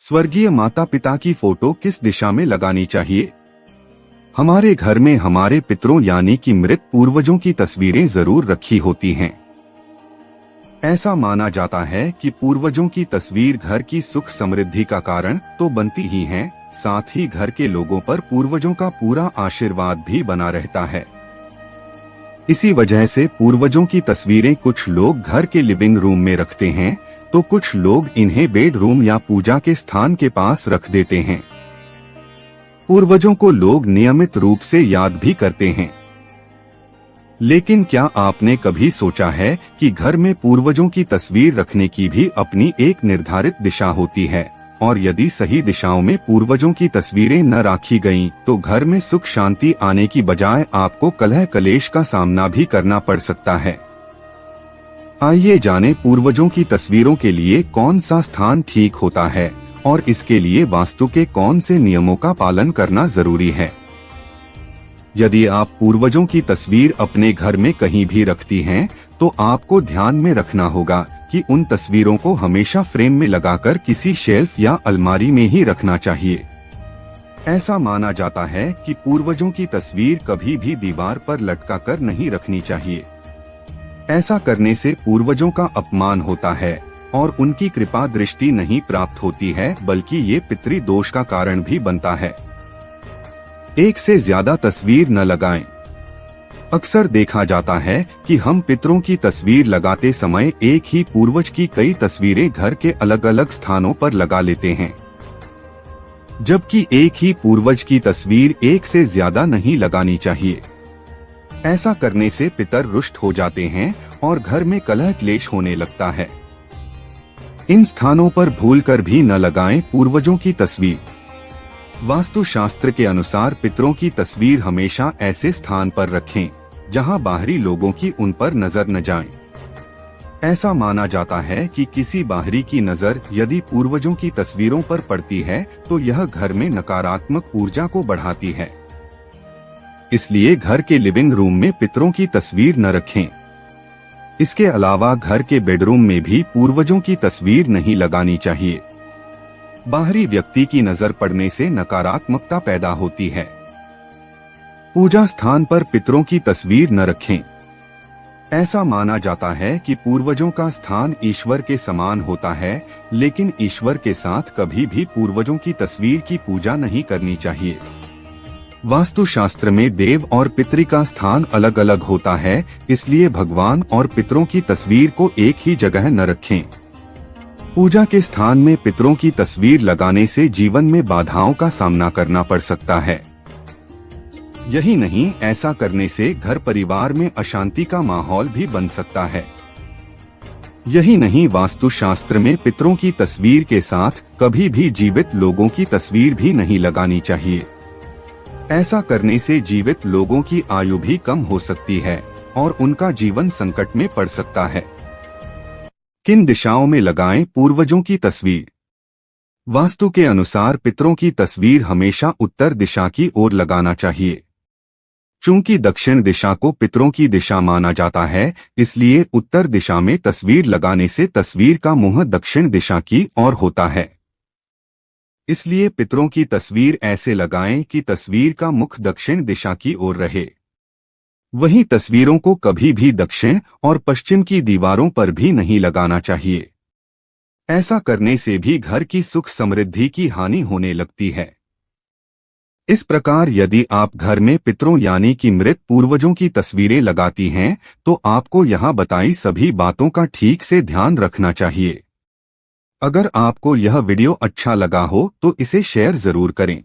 स्वर्गीय माता पिता की फोटो किस दिशा में लगानी चाहिए? हमारे घर में हमारे पितरों यानी कि मृत पूर्वजों की तस्वीरें जरूर रखी होती हैं। ऐसा माना जाता है कि पूर्वजों की तस्वीर घर की सुख समृद्धि का कारण तो बनती ही है, साथ ही घर के लोगों पर पूर्वजों का पूरा आशीर्वाद भी बना रहता है। इसी वजह से पूर्वजों की तस्वीरें कुछ लोग घर के लिविंग रूम में रखते हैं, तो कुछ लोग इन्हें बेडरूम या पूजा के स्थान के पास रख देते हैं। पूर्वजों को लोग नियमित रूप से याद भी करते हैं। लेकिन क्या आपने कभी सोचा है कि घर में पूर्वजों की तस्वीर रखने की भी अपनी एक निर्धारित दिशा होती है, और यदि सही दिशाओं में पूर्वजों की तस्वीरें न राखी गईं, तो घर में सुख शांति आने की बजाय आपको कलह कलेश का सामना भी करना पड़ सकता है। आइए जानें पूर्वजों की तस्वीरों के लिए कौन सा स्थान ठीक होता है और इसके लिए वास्तु के कौन से नियमों का पालन करना जरूरी है। यदि आप पूर्वजों की तस्वीर अपने घर में कहीं भी रखती हैं, तो आपको ध्यान में रखना होगा कि उन तस्वीरों को हमेशा फ्रेम में लगाकर किसी शेल्फ या अलमारी में ही रखना चाहिए। ऐसा माना जाता है कि पूर्वजों की तस्वीर कभी भी दीवार पर लटका कर नहीं रखनी चाहिए। ऐसा करने से पूर्वजों का अपमान होता है और उनकी कृपा दृष्टि नहीं प्राप्त होती है, बल्कि ये पितृ दोष का कारण भी बनता है। एक से ज्यादा तस्वीर न लगाएं। अक्सर देखा जाता है कि हम पितरों की तस्वीर लगाते समय एक ही पूर्वज की कई तस्वीरें घर के अलग अलग स्थानों पर लगा लेते हैं, जबकि एक ही पूर्वज की तस्वीर एक से ज्यादा नहीं लगानी चाहिए। ऐसा करने से पितर रुष्ट हो जाते हैं और घर में कलह क्लेश होने लगता है। इन स्थानों पर भूलकर भी न लगाएं पूर्वजों की तस्वीर। वास्तु शास्त्र के अनुसार पितरों की तस्वीर हमेशा ऐसे स्थान पर रखें जहां बाहरी लोगों की उन पर नजर न जाए। ऐसा माना जाता है कि किसी बाहरी की नजर यदि पूर्वजों की तस्वीरों पर पड़ती है, तो यह घर में नकारात्मक ऊर्जा को बढ़ाती है। इसलिए घर के लिविंग रूम में पितरों की तस्वीर न रखें। इसके अलावा घर के बेडरूम में भी पूर्वजों की तस्वीर नहीं लगानी चाहिए। बाहरी व्यक्ति की नजर पड़ने से नकारात्मकता पैदा होती है। पूजा स्थान पर पितरों की तस्वीर न रखें। ऐसा माना जाता है कि पूर्वजों का स्थान ईश्वर के समान होता है, लेकिन ईश्वर के साथ कभी भी पूर्वजों की तस्वीर की पूजा नहीं करनी चाहिए। वास्तु शास्त्र में देव और पितृ का स्थान अलग अलग होता है, इसलिए भगवान और पितरों की तस्वीर को एक ही जगह न रखें। पूजा के स्थान में पितरों की तस्वीर लगाने से जीवन में बाधाओं का सामना करना पड़ सकता है। यही नहीं, ऐसा करने से घर परिवार में अशांति का माहौल भी बन सकता है। यही नहीं, वास्तु शास्त्र में पितरों की तस्वीर के साथ कभी भी जीवित लोगों की तस्वीर भी नहीं लगानी चाहिए। ऐसा करने से जीवित लोगों की आयु भी कम हो सकती है और उनका जीवन संकट में पड़ सकता है। किन दिशाओं में लगाएं पूर्वजों की तस्वीर? वास्तु के अनुसार पितरों की तस्वीर हमेशा उत्तर दिशा की ओर लगाना चाहिए। चूंकि दक्षिण दिशा को पितरों की दिशा माना जाता है, इसलिए उत्तर दिशा में तस्वीर लगाने से तस्वीर का मुंह दक्षिण दिशा की ओर होता है। इसलिए पितरों की तस्वीर ऐसे लगाएं कि तस्वीर का मुख दक्षिण दिशा की ओर रहे। वहीं तस्वीरों को कभी भी दक्षिण और पश्चिम की दीवारों पर भी नहीं लगाना चाहिए। ऐसा करने से भी घर की सुख समृद्धि की हानि होने लगती है। इस प्रकार यदि आप घर में पितरों यानी कि मृत पूर्वजों की तस्वीरें लगाती हैं, तो आपको यहाँ बताई सभी बातों का ठीक से ध्यान रखना चाहिए। अगर आपको यह वीडियो अच्छा लगा हो तो इसे शेयर जरूर करें।